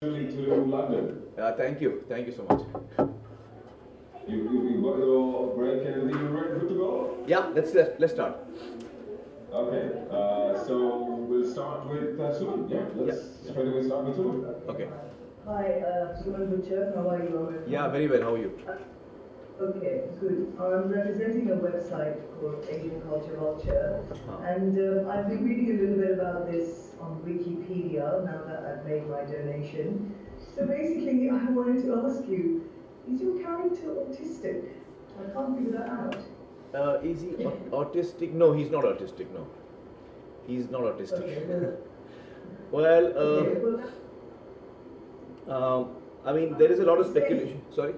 To London. Thank you so much. You got your break and everything. You ready, good to go? Yeah, let's start. Okay. So we'll start with Suman. Yeah, let's straight away start with Suman. Okay. Hi, Suman Butcher. How are you? Yeah, very well. How are you? Okay, good. I'm representing a website called Asian Culture Vulture, and I've been reading a little bit about this on Wikipedia now that I've made my donation. So basically, I wanted to ask you, is your character autistic? I can't figure that out. Is he autistic? No, he's not autistic. No, he's not autistic. Okay, well, okay, I mean, there is a lot of speculation. Sorry.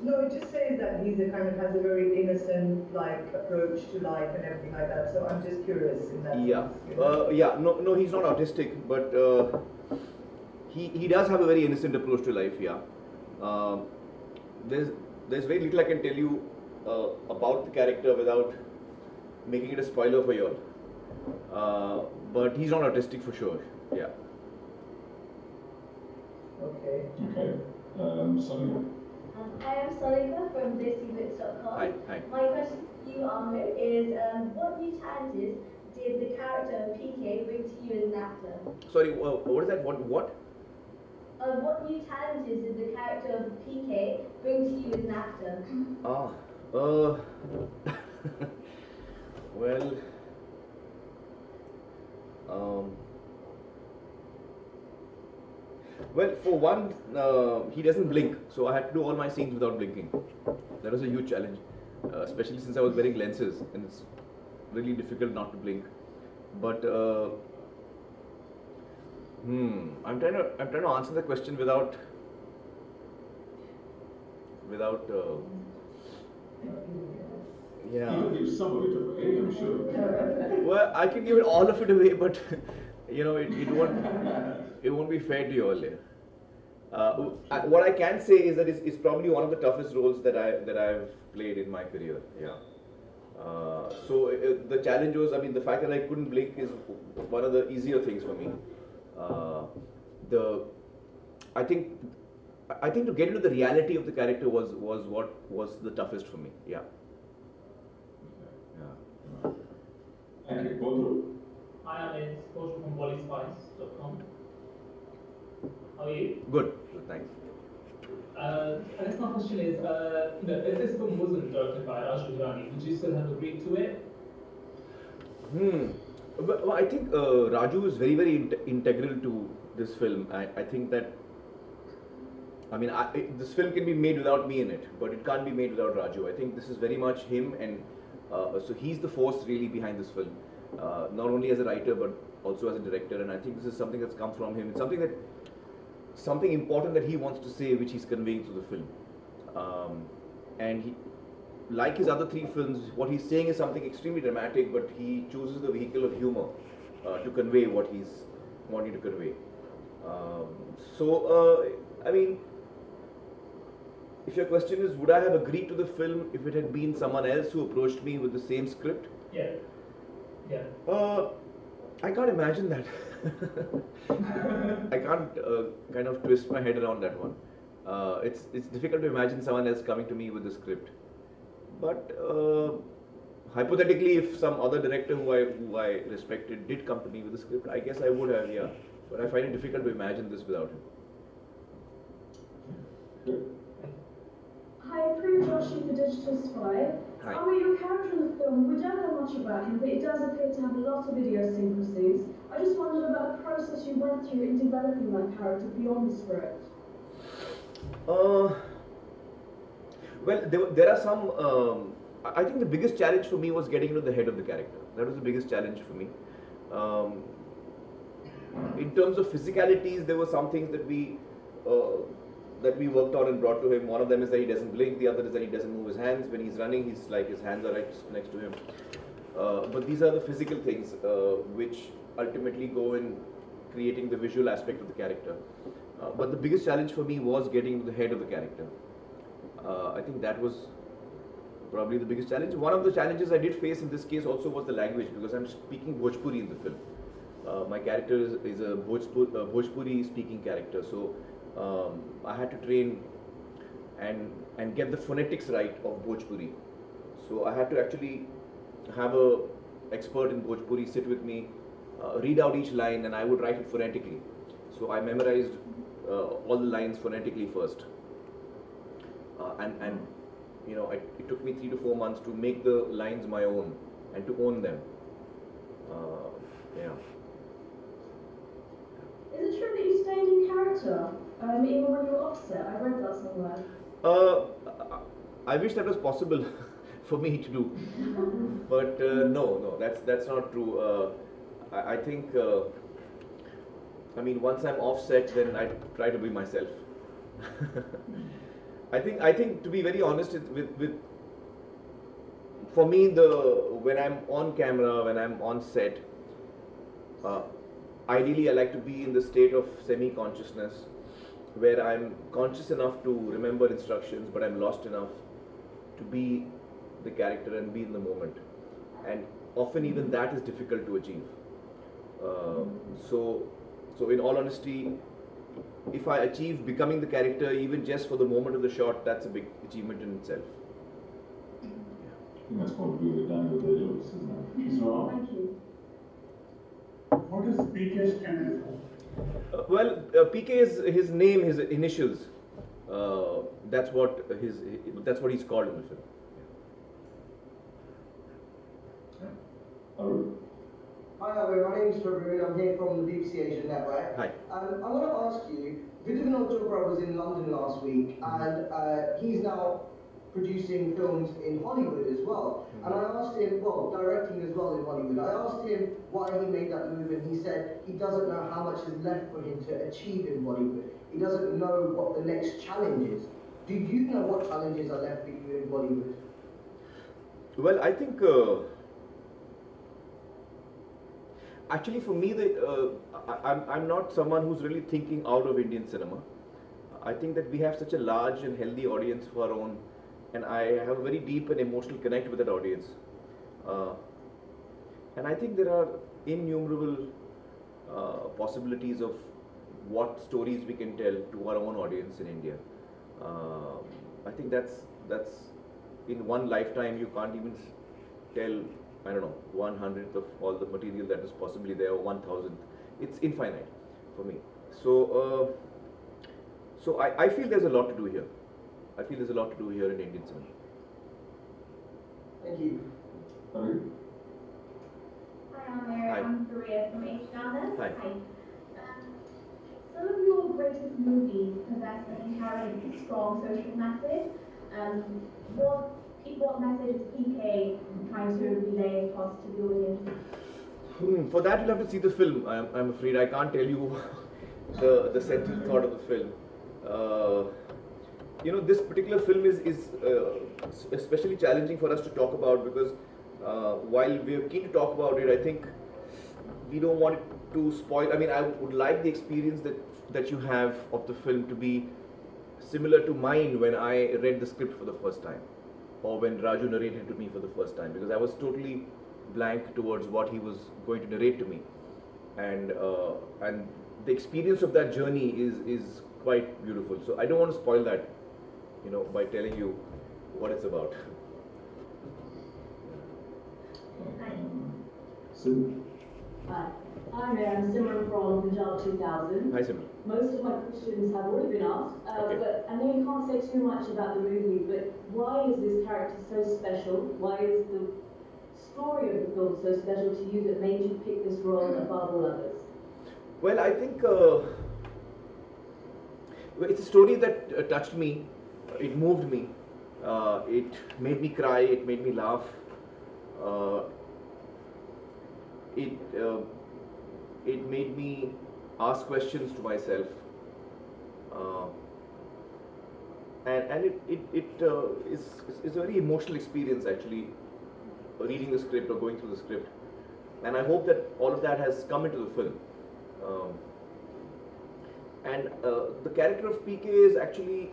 no, it just says that he's a kind of has a very innocent like approach to life and everything like that. So I'm just curious in that. Yeah. Sense, you know? Yeah. No, he's not autistic, but he does have a very innocent approach to life. Yeah. Um, there's very little I can tell you about the character without making it a spoiler for you all. But he's not autistic for sure. Yeah. Okay. Okay. Sonia. I am Salika from ThisEvents.com. Hi. My question to you, Aamir, is what new challenges did the character of PK bring to you as an actor? Sorry. What is that? What? What new challenges did the character of PK bring to you as an actor? Ah. Well. Well, for one, he doesn't blink, so I had to do all my scenes without blinking. That was a huge challenge, especially since I was wearing lenses, and it's really difficult not to blink. But I'm trying to answer the question without. Yeah. You'll give some of it away, I'm sure. Well, I can give it all of it away, but it won't be fair to you all. What I can say is that it's probably one of the toughest roles that I've played in my career. Yeah. The challenge was, I mean, the fact that I couldn't blink is one of the easier things for me. I think to get into the reality of the character was what was the toughest for me. Yeah. Thank you. Go through. Hi, I'm Kosh from BollySpice.com. How are you? Good. Thanks. I guess my question is, if this film wasn't directed by Raj Gujrani, would you still have agreed to it? Well, I think Raju is very, very integral to this film. I think that, I mean, this film can be made without me in it, but it can't be made without Raju. I think this is very much him, and so he's the force really behind this film, not only as a writer but also as a director. And I think this is something that's come from him. It's something important that he wants to say, which he's conveying through the film. And he, like his other three films, what he's saying is something extremely dramatic, but he chooses the vehicle of humor to convey what he's wanting to convey. I mean, if your question is, would I have agreed to the film if it had been someone else who approached me with the same script? Yeah. I can't imagine that. I can't kind of twist my head around that one. It's difficult to imagine someone else coming to me with the script. But hypothetically, if some other director who I respected did come to me with the script, I guess I would have, yeah. But I find it difficult to imagine this without him. Hi, approved Joshi for Digital Spy. Hi. Your character in the film, we don't know much about him, but he does appear to have a lot of idiosyncrasies. I just wondered about the process you went through in developing that character beyond the script. Well, there are some. I think the biggest challenge for me was getting into the head of the character. That was the biggest challenge for me. In terms of physicalities, there were some things that we worked on and brought to him. One of them is that he doesn't blink. The other is that he doesn't move his hands when he's running. He's like his hands are right next to him. But these are the physical things which ultimately go in creating the visual aspect of the character. But the biggest challenge for me was getting to the head of the character. I think that was probably the biggest challenge. One of the challenges I did face in this case also was the language, because I'm speaking Bhojpuri in the film. My character is a Bhojpuri speaking character, so I had to train and get the phonetics right of Bhojpuri. So I had to actually have a expert in Bhojpuri sit with me, read out each line, and I would write it phonetically. So I memorized all the lines phonetically first, and you know, it took me 3 to 4 months to make the lines my own and to own them. Yeah. Is it true that you stayed in character, even when you were offset? I read that somewhere. I wish that was possible for me to do, but no, that's not true. I think, I mean, once I'm offset, then I try to be myself. I think to be very honest, with for me, when I'm on camera, when I'm on set, ideally I like to be in the state of semi-consciousness, where I'm conscious enough to remember instructions, but I'm lost enough to be the character and be in the moment. And often even that is difficult to achieve. So in all honesty, if I achieve becoming the character even just for the moment of the shot, that's a big achievement in itself. I think that's probably the done with the looks, isn't it? So, Thank you. What is PK standing for? Well, PK is his name, his initials. That's what he's called in the film. Arun. Hi, Aamir. My name is Prabhu. I'm here from the BBC Asian Network. Hi. I want to ask you, Vidya Vinod Chopra was in London last week, and he's now producing films in Hollywood as well. And I asked him, well, directing as well in Hollywood. I asked him why he made that move, and he said he doesn't know how much is left for him to achieve in Bollywood. He doesn't know what the next challenge is. Do you know what challenges are left for you in Bollywood? Well, I think actually for me, I'm not someone who's really thinking out of Indian cinema. I think that we have such a large and healthy audience of our own, and I have a very deep and emotional connect with that audience. And I think there are innumerable possibilities of what stories we can tell to our own audience in India. I think that's in one lifetime you can't even tell, I don't know, 1/100th of all the material that is possibly there, or 1,000th. It's infinite for me. So I feel there's a lot to do here. I feel there's a lot to do here in Indian cinema. Thank you. Arun. Hi, Aamir. Hi. I'm Faria from H Garden. Hi. Some of your greatest movies possess an inherent strong social message. What message is PK trying to relay across to the audience? For that, you'll have to see the film. I'm afraid I can't tell you the central thought of the film. You know, this particular film is especially challenging for us to talk about, because while we're keen to talk about it, I think we don't want it to spoil. I mean, I would like the experience that you have of the film to be similar to mine when I read the script for the first time, or when Raju narrated to me for the first time, because I was totally blank towards what he was going to narrate to me, and the experience of that journey is quite beautiful. So I don't want to spoil that, you know, by telling you what it's about. Sim. Hi. Hi there, I'm Simran from Punjab 2000. Hi, Simran. Most of my questions have already been asked, Okay. but I know you can't say too much about the movie, but why is this character so special? Why is the story of the film so special to you that made you pick this role above all others? Well, I think it's a story that touched me. It moved me. It made me cry. It made me laugh. It made me ask questions to myself. And it is a very emotional experience, actually, reading the script or going through the script. And I hope that all of that has come into the film. And the character of PK is actually,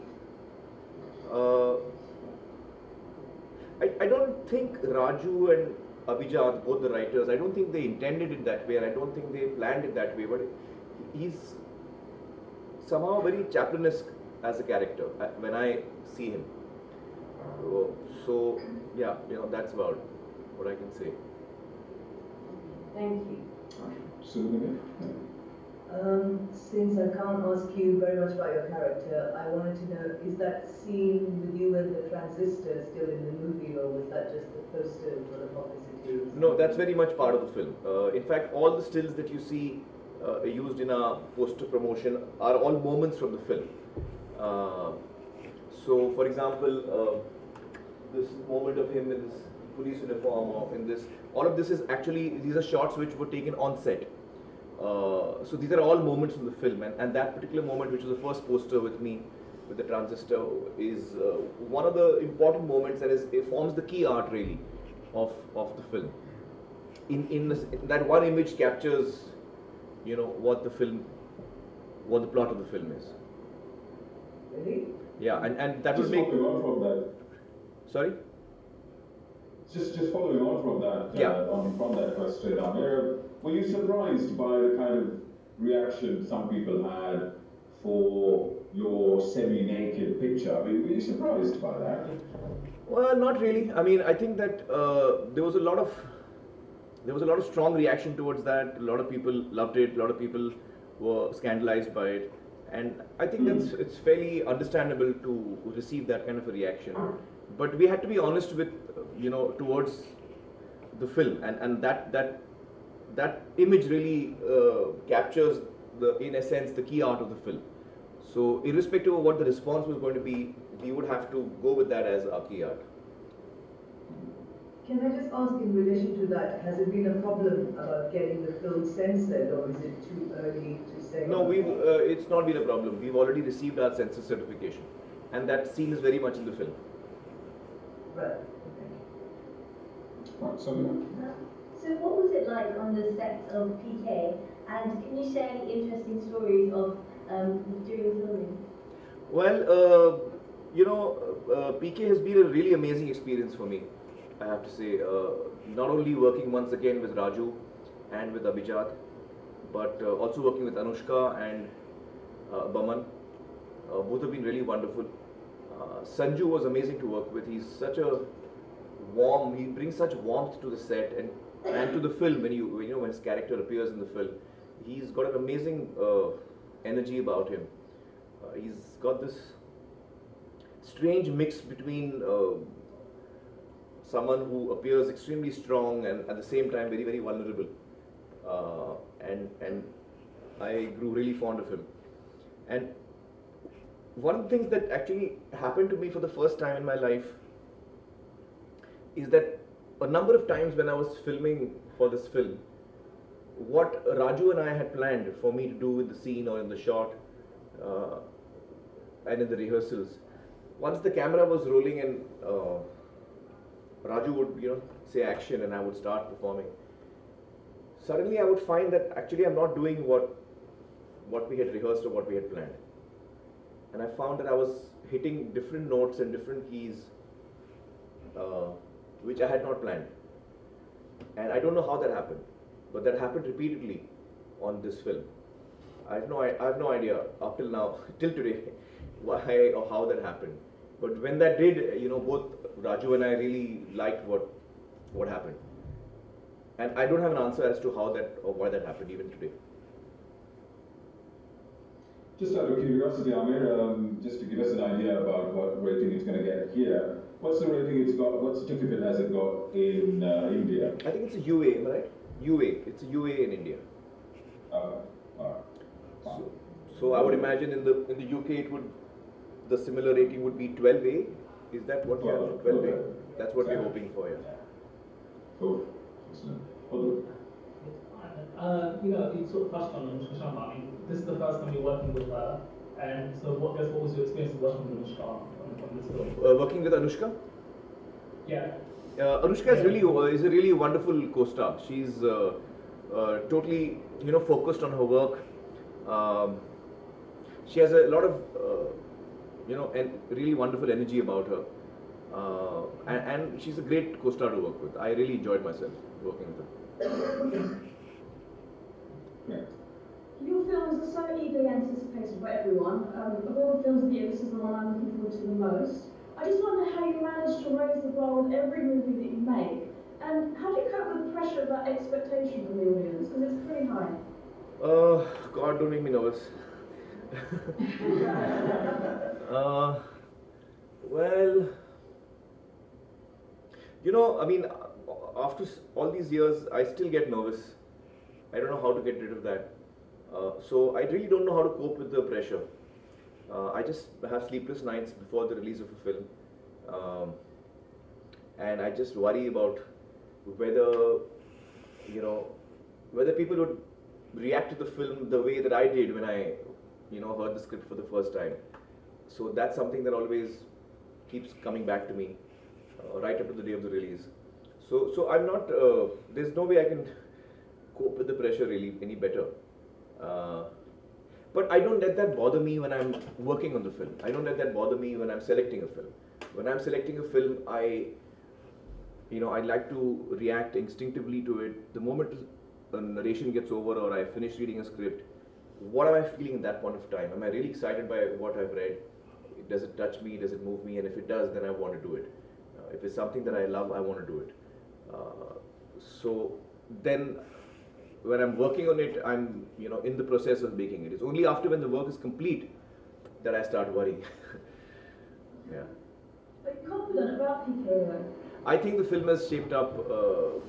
I don't think Raju and Abhijat, both the writers, I don't think they intended it that way, and I don't think they planned it that way. But he's somehow very Chaplinesque as a character when I see him. So yeah, that's about what I can say. Thank you. Soon Since I can't ask you very much about your character, I wanted to know, is that scene with you and the transistor still in the movie, or was that just the poster for the publicity? No, that's very much part of the film. In fact, all the stills that you see used in our poster promotion are all moments from the film. So, for example, this moment of him in this police uniform, or in this, all of this is actually, these are shots which were taken on set. So these are all moments from the film, and that particular moment, which is the first poster with me, with the transistor, is one of the important moments, and it forms the key art really of the film. In that one image captures, what the plot of the film is. Really? Yeah, and that just will make. Following on from that. Sorry. Just following on from that. Yeah. From that question, Aamir, were you surprised by the kind of reaction some people had for your semi-naked picture? I mean, were you surprised by that? Well, not really. I mean, I think that there was a lot of strong reaction towards that. A lot of people loved it. A lot of people were scandalized by it, and I think it's fairly understandable to receive that kind of a reaction. But we had to be honest with, towards the film, and that image really captures in a sense, the key art of the film. So, irrespective of what the response was going to be, we would have to go with that as our key art. Can I just ask, in relation to that, has it been a problem about getting the film censored, or is it too early to say? No, it's not been a problem. We've already received our censor certification, and that scene is very much in the film. Right. Right, so what was it like on the set of PK, and can you share any interesting stories of during filming? Well, PK has been a really amazing experience for me, I have to say. Not only working once again with Raju and with Abhijat, but also working with Anushka and Baman. Both have been really wonderful. Sanju was amazing to work with. He's such a warm, he brings such warmth to the set and to the film when when his character appears in the film. He's got an amazing energy about him. He's got this strange mix between someone who appears extremely strong and at the same time very, very vulnerable. And I grew really fond of him. And one of the things that actually happened to me for the first time in my life is that a number of times when I was filming for this film, what Raju and I had planned for me to do in the scene or in the shot and in the rehearsals, once the camera was rolling and Raju would say action and I would start performing, suddenly I would find that actually I'm not doing what we had rehearsed or what we had planned. And I found that I was hitting different notes and different keys which I had not planned. And I don't know how that happened, but that happened repeatedly on this film. I have no idea up till now, till today, why or how that happened. But when that did, both Raju and I really liked what happened. And I don't have an answer as to how that or why that happened even today. just out of curiosity, Aamir, just to give us an idea about what rating it's going to get here, what's the rating it's got, what certificate has it got in India? I think it's a UA, am I right? UA. It's a UA in India. So I would imagine in the UK the similar rating would be 12A. Is that what you have? 12A. Okay. That's what we're hoping for, yeah. Cool. Excellent. Well, you sort of touched on Anushka Sharma. I mean, this is the first time you're working with her, and so what was your experience of working with Anushka on this film? Working with Anushka? Yeah. Anushka is a really wonderful co-star. She's totally focused on her work. She has a lot of and really wonderful energy about her. And she's a great co-star to work with. I really enjoyed myself working with her. Yeah. Your films are so eagerly anticipated by everyone. Of all the films of the year, this is the one I'm looking forward to the most. I just wonder how you manage to raise the bar with every movie that you make, and how do you cope with the pressure of that expectation from the audience? Because it's pretty high. God, don't make me nervous. Well, you know, I mean, after all these years, I still get nervous. I don't know how to get rid of that. So I really don't know how to cope with the pressure. I just have sleepless nights before the release of a film. And I just worry about whether, you know, whether people would react to the film the way that I did when I, you know, heard the script for the first time. So that's something that always keeps coming back to me right up to the day of the release. So I'm not, there's no way I can cope with the pressure really any better. But I don't let that bother me when I'm working on the film. I don't let that bother me when I'm selecting a film. When I'm selecting a film, I like to react instinctively to it. The moment the narration gets over or I finish reading a script, what am I feeling at that point of time? Am I really excited by what I've read? Does it touch me? Does it move me? And if it does, then I want to do it. If it's something that I love, I want to do it. So then, when I'm working on it, I'm in the process of making it. It's only after when the work is complete that I start worrying. Yeah. Are you confident about PK though? I think the film has shaped up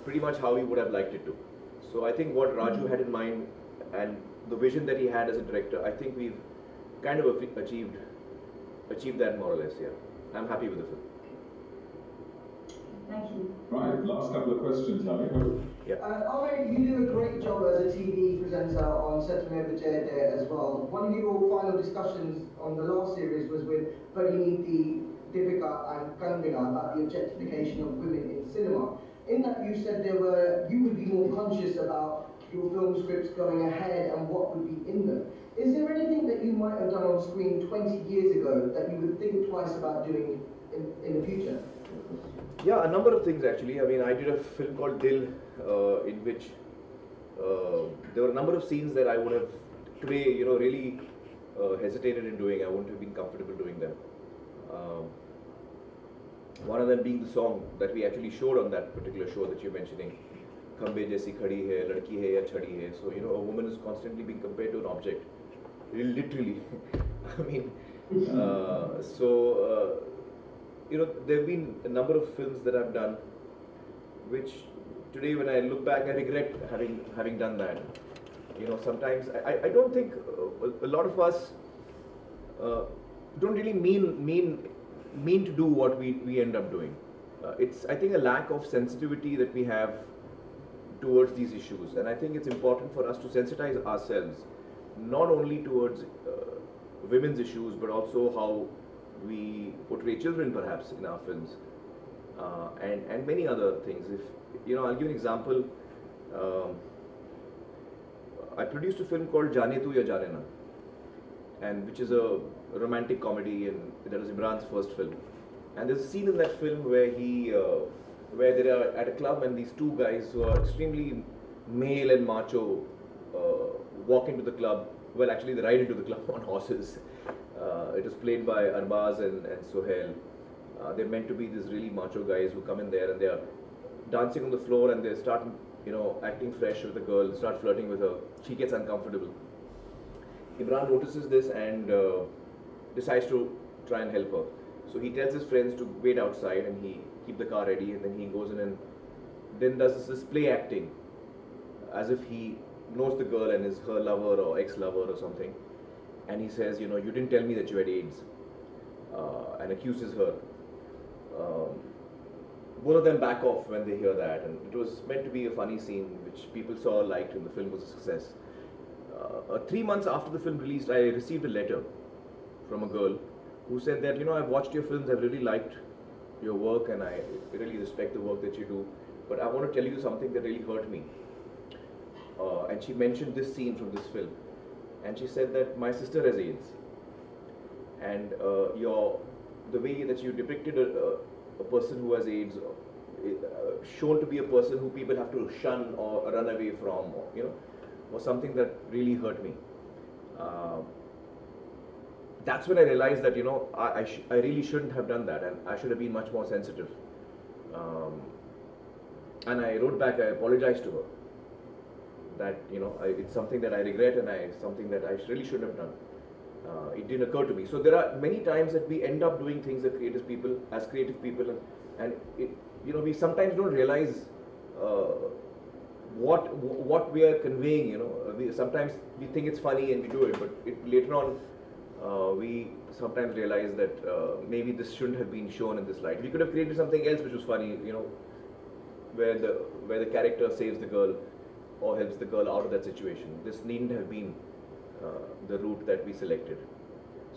pretty much how we would have liked it to. So I think what Raju had in mind and the vision that he had as a director, I think we've kind of achieved that more or less. Yeah, I'm happy with the film. Thank you. Right, last couple of questions, Aamir. Yeah. Aamir, you do a great job as a TV presenter on Setme Vijay as well. One of your final discussions on the last series was with Pariniti, Deepika and Kangana about the objectification of women in cinema. In that you said you would be more conscious about your film scripts going ahead and what would be in them. Is there anything that you might have done on screen 20 years ago that you would think twice about doing in the future? Yeah, a number of things actually. I mean, I did a film called Dil, in which there were a number of scenes that I would have today, really hesitated in doing. I wouldn't have been comfortable doing them. One of them being the song that we actually showed on that particular show that you're mentioning. Khambe jaisi khadi hai, ladki hai ya chhadi hai. So, a woman is constantly being compared to an object. Literally. I mean, there have been a number of films that I've done, which today when I look back, I regret having done that. Sometimes I don't think a lot of us don't really mean to do what we end up doing. It's, I think, a lack of sensitivity that we have towards these issues, and I think it's important for us to sensitize ourselves, not only towards women's issues, but also how we portray children perhaps in our films, and many other things. If I'll give an example. I produced a film called Jaane Tu Ya Jaane Na, and which is a romantic comedy, and that was Imran's first film. And there's a scene in that film where where they are at a club, and these two guys who are extremely male and macho walk into the club. Well, actually, they ride into the club on horses. It was played by Arbaz and Sohail. They're meant to be these really macho guys who come in there and they are dancing on the floor, and they start, acting fresh with the girl, start flirting with her. She gets uncomfortable. Imran notices this and decides to try and help her. So he tells his friends to wait outside and he keep the car ready, and then he goes in and then does this play acting as if he knows the girl and is her lover or ex-lover or something. And he says, you didn't tell me that you had AIDS, and accuses her. Both of them back off when they hear that, and it was meant to be a funny scene which people saw, liked, and the film was a success. 3 months after the film released, I received a letter from a girl who said that, I've watched your films, I've really liked your work, and I really respect the work that you do, but I want to tell you something that really hurt me. And she mentioned this scene from this film, and she said that my sister has AIDS, and the way that you depicted a person who has AIDS, shown to be a person who people have to shun or run away from, or, was something that really hurt me. That's when I realized that I really shouldn't have done that, and I should have been much more sensitive. And I wrote back, I apologized to her that it's something that I regret, and something that I really shouldn't have done. It didn't occur to me. So there are many times that we end up doing things as creative people, and we sometimes don't realize what we are conveying. Sometimes we think it's funny and we do it, but later on we sometimes realize that maybe this shouldn't have been shown in this light. We could have created something else which was funny, where the character saves the girl or helps the girl out of that situation. This needn't have been the route that we selected.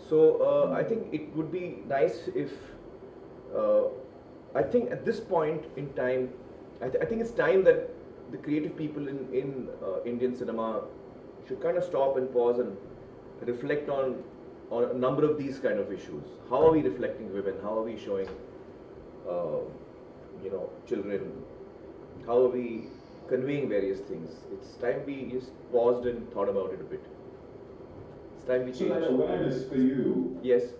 So I think it would be nice if I think at this point in time, I think it's time that the creative people in Indian cinema should kind of stop and pause and reflect on a number of these kind of issues. How are we reflecting women? How are we showing children? How are we conveying various things? It's time we just paused and thought about it a bit. It's time we changed. So that awareness for you, yes.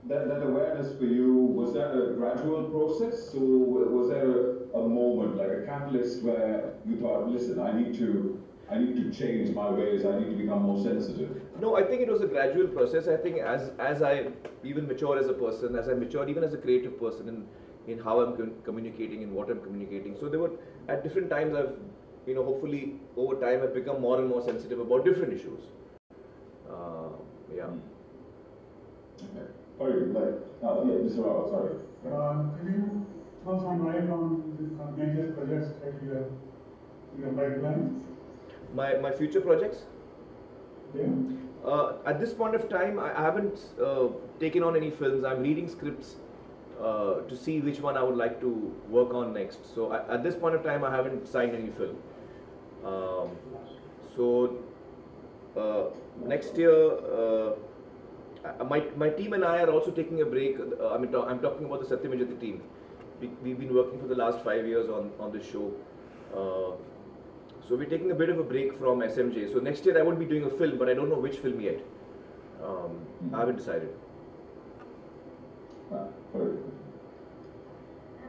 That awareness for you, was that a gradual process, or was there a moment, like a catalyst, where you thought, listen, I need to change my ways, I need to become more sensitive? No, I think it was a gradual process. I think as I even mature as a person, as I mature even as a creative person in how I'm communicating and what I'm communicating. So there were, at different times, I've, hopefully over time I've become more and more sensitive about different issues. Yeah. Okay. Sorry, Mr. Rao, sorry. Can you throw some light on the major projects that you have in your pipeline? My future projects? Yeah. At this point of time, I haven't taken on any films. I'm reading scripts to see which one I would like to work on next. So at this point of time, I haven't signed any film. Next year, my team and I are also taking a break. I'm talking about the Satyamajati team. We've been working for the last 5 years on this show. So we're taking a bit of a break from SMJ. So next year I won't be doing a film, but I don't know which film yet. I haven't decided.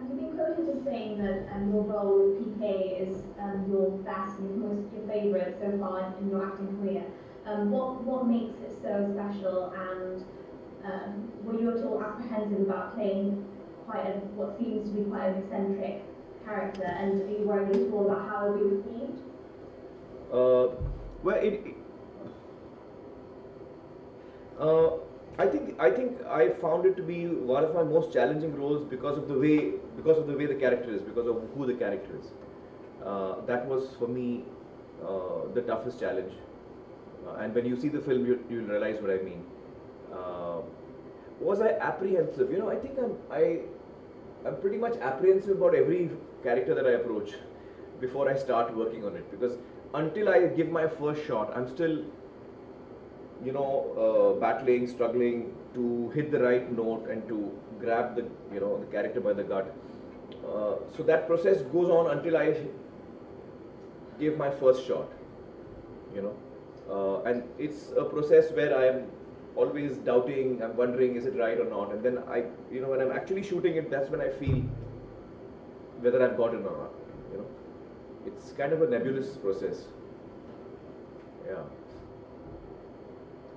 You've been quoted as saying that your role with PK is your best and your favourite so far in your acting career. What makes it so special, and were you at all apprehensive about playing what seems to be quite an eccentric character, and are you worried at all about how it will be received? I think I found it to be one of my most challenging roles because of the way the character is, because of who the character is. That was for me the toughest challenge. And when you see the film, you'll realize what I mean. Was I apprehensive? I think I'm pretty much apprehensive about every character that I approach before I start working on it, because until I give my first shot, I'm still battling, struggling to hit the right note and to grab the character by the gut. So that process goes on until I give my first shot. And it's a process where I am always doubting, I'm wondering, is it right or not? And then when I'm actually shooting it, that's when I feel whether I've got it or not. It's kind of a nebulous process. Yeah.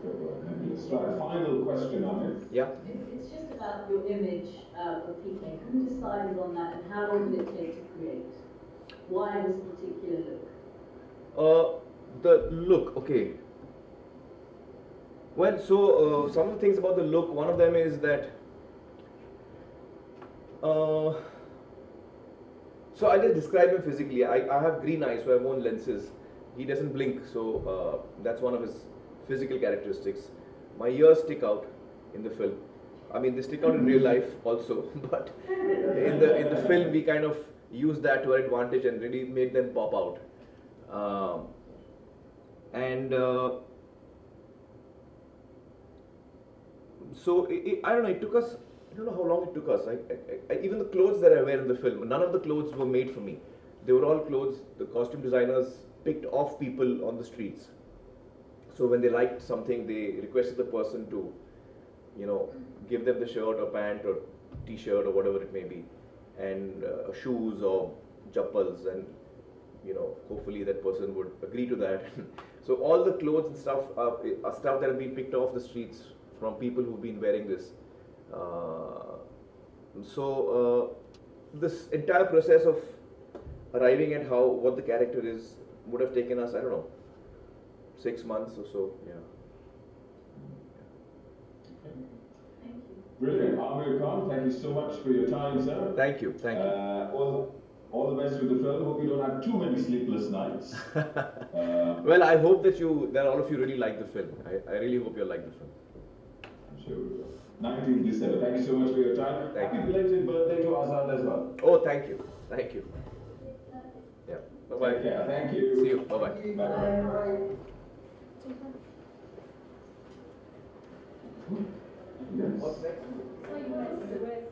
Right, final question, Aamir. Yeah. It's just about your image of PK. Who decided on that, and how long did it take to create? Why this particular look? The look, okay. Well, so some of the things about the look, one of them is that so I'll just describe him physically. I have green eyes, so I've worn lenses. He doesn't blink, so that's one of his physical characteristics. My ears stick out in the film. I mean, they stick out in real life also, but in the film we kind of used that to our advantage and really made them pop out. So I don't know. It took us I don't know how long it took us. Even the clothes that I wear in the film, none of the clothes were made for me. They were all clothes the costume designers picked off people on the streets. So when they liked something, they requested the person to, give them the shirt or pant or t-shirt or whatever it may be, and shoes or jappals, and hopefully that person would agree to that. So all the clothes and stuff are stuff that have been picked off the streets from people who've been wearing this. This entire process of arriving at what the character is would have taken us, I don't know, 6 months or so. Yeah. Thank you. Brilliant. Aamir Khan, thank you so much for your time, sir. Thank you. All the best with the film. Hope you don't have too many sleepless nights. Well, I hope that all of you really like the film. I really hope you like the film. I'm sure we will. 19th December. Thank you so much for your time. Thank Happy you. belated birthday to Azad as well. Oh, thank you. Thank you. Yeah. Bye-bye. Take care. Thank you. See you. Bye-bye. Bye-bye. Yes. What's next? So you went to the West.